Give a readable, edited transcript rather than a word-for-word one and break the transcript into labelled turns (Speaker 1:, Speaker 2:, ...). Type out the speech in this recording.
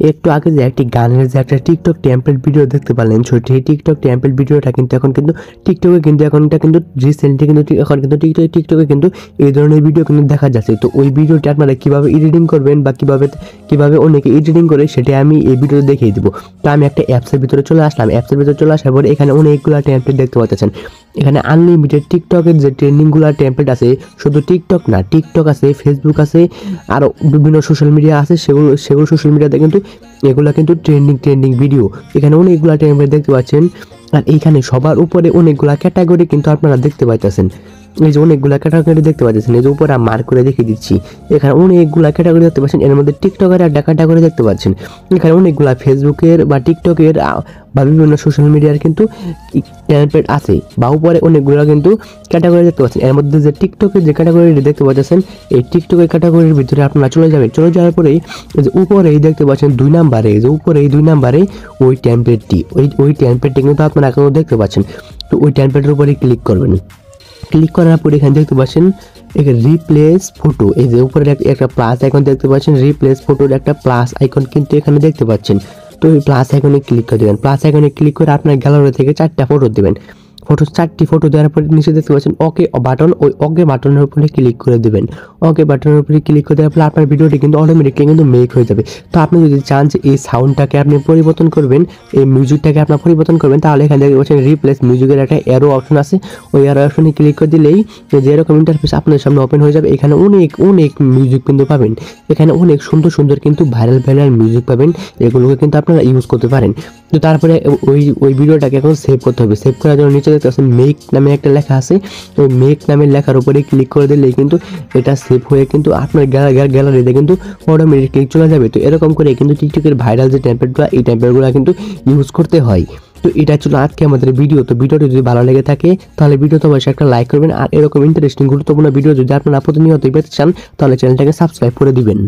Speaker 1: একটু আগে যে একটি গানের যে একটা টিকটক টেমপ্লেট ভিডিও দেখতে পারলেন, সেই টিকটক টেমপ্লেট ভিডিওটা কিন্তু এখন কিন্তু টিকটকে কিন্তু এখনটা কিন্তু রিসেন্টলি কিন্তু এখন কিন্তু টিকটকে কিন্তু এই ধরনের ভিডিও কিন্তু দেখা যাচ্ছে। তো ওই ভিডিওটি আপনারা কিভাবে এডিটিং করবেন বা কিভাবে অনেকে এডিটিং করে সেটা আমি এই ভিডিওতে দেখিয়ে দিব। তো আমি একটা অ্যাপসের ভিতরে চলে আসলাম। অ্যাপসের ভিতরে চলে আসার পরে এখানে অনেকগুলো টেমপ্লেট দেখতে পাচ্ছেন। এখানে আনলিমিটেড টিকটকের যে ট্রেন্ডিংগুলো টেমপ্লেট আছে, শুধু টিকটক না, টিকটক আছে, ফেসবুক আছে, আরও বিভিন্ন সোশ্যাল মিডিয়া আছে, সেগুলো সোশ্যাল মিডিয়াতে কিন্তু এগুলো কিন্তু ট্রেন্ডিং ভিডিও। এখানে অনেকগুলো টেমপ্লেট দেখতে পাচ্ছেন। আর এইখানে সবার উপরে অনেকগুলা ক্যাটাগরি কিন্তু আপনারা দেখতে পাইতেছেন। এই যে অনেকগুলা ক্যাটাগরি দেখতে পাচ্ছেন, এই যে উপরে আমি মার্ক করে দেখিয়ে দিচ্ছি। এখানে অনেকগুলা ক্যাটাগরি দেখতে পাচ্ছেন। এর মধ্যে টিকটকের একটা ক্যাটাগরি দেখতে পাচ্ছেন। এখানে অনেকগুলা ফেসবুকের বা টিকটকের বা বিভিন্ন সোশ্যাল মিডিয়ার কিন্তু টেমপ্লেট আছে, বা উপরে অনেকগুলো কিন্তু ক্যাটাগরি দেখতে পাচ্ছেন। এর মধ্যে যে টিকটকের যে ক্যাটাগরিটি দেখতে পাচ্ছেন, এই টিকটকের ক্যাটাগরির ভিতরে আপনারা চলে যাবেন। চলে যাওয়ার পরেই যে উপরেই দেখতে পাচ্ছেন 2 নাম্বারে, যে উপরে এই 2 নাম্বারে ওই টেমপ্লেটটি কিন্তু আপনারা এখনো দেখতে পাচ্ছেন। তো ওই টেমপ্লেটের উপরে ক্লিক করবেন। ক্লিক করার পরে এখানে দেখতে পাচ্ছেন এখানে রিপ্লেস ফটো, এই যে উপরে একটা প্লাস আইকন দেখতে পাচ্ছেন। রিপ্লেস ফটোর একটা প্লাস আইকন কিন্তু এখানে দেখতে পাচ্ছেন। তো এই প্লাস আইকনে ক্লিক করে দেবেন। প্লাস আইকনে ক্লিক করে আপনার গ্যালারি থেকে 4টা ফটো দেবেন। 4টি ফটো দেওয়ার পরে নিচে দেখতে পাচ্ছেন ওকে বাটন, ওই ওকে বাটনের উপরে ক্লিক করে দেবেন। ওকে বাটনের উপরে ক্লিক করে দেওয়ার ফলে আপনার ভিডিওটি কিন্তু অটোমেটিকলি কিন্তু মেক হয়ে যাবে। তো আপনি যদি চান যে এই সাউন্ডটাকে আপনি পরিবর্তন করবেন, এই মিউজিকটাকে আপনার পরিবর্তন করবেন, তাহলে এখানে দেখতে পাচ্ছেন রিপ্লেস মিউজিকের একটা অ্যারো অপশন আছে। ওই অ্যারো অপশনে ক্লিক করে দিলেই যে এরকম ইন্টারফেস আপনার সামনে ওপেন হয়ে যাবে। এখানে অনেক মিউজিক কিন্তু পাবেন। এখানে অনেক সুন্দর কিন্তু ভাইরাল মিউজিক পাবেন। এগুলোকে কিন্তু আপনারা ইউজ করতে পারেন। তো তারপরে ওই ভিডিওটাকে এখন সেভ করতে হবে। সেভ করার জন্য নিচে দেখতে পাচ্ছেন মেক নামে একটা লেখা আছে। ওই মেক নামের লেখার উপরে ক্লিক করে দিলেই কিন্তু এটা সেভ হয়ে কিন্তু আপনার গ্যালারিতে কিন্তু অটোমেটিকলি চলে যাবে। তো এরকম করে কিন্তু টিকটকের ভাইরাল যে টেমপ্লেটগুলো, এই টেমপ্লেটগুলো কিন্তু ইউজ করতে হয়। তো এটা ছিল আজকে আমাদের ভিডিও। তো ভিডিওটি যদি ভালো লেগে থাকে তাহলে ভিডিওতে অবশ্যই একটা লাইক করবেন। আর এরকম ইন্টারেস্টিং গুরুত্বপূর্ণ ভিডিও যদি আপনারা প্রতিনিয়ত পেতে চান তাহলে চ্যানেলটাকে সাবস্ক্রাইব করে দিবেন।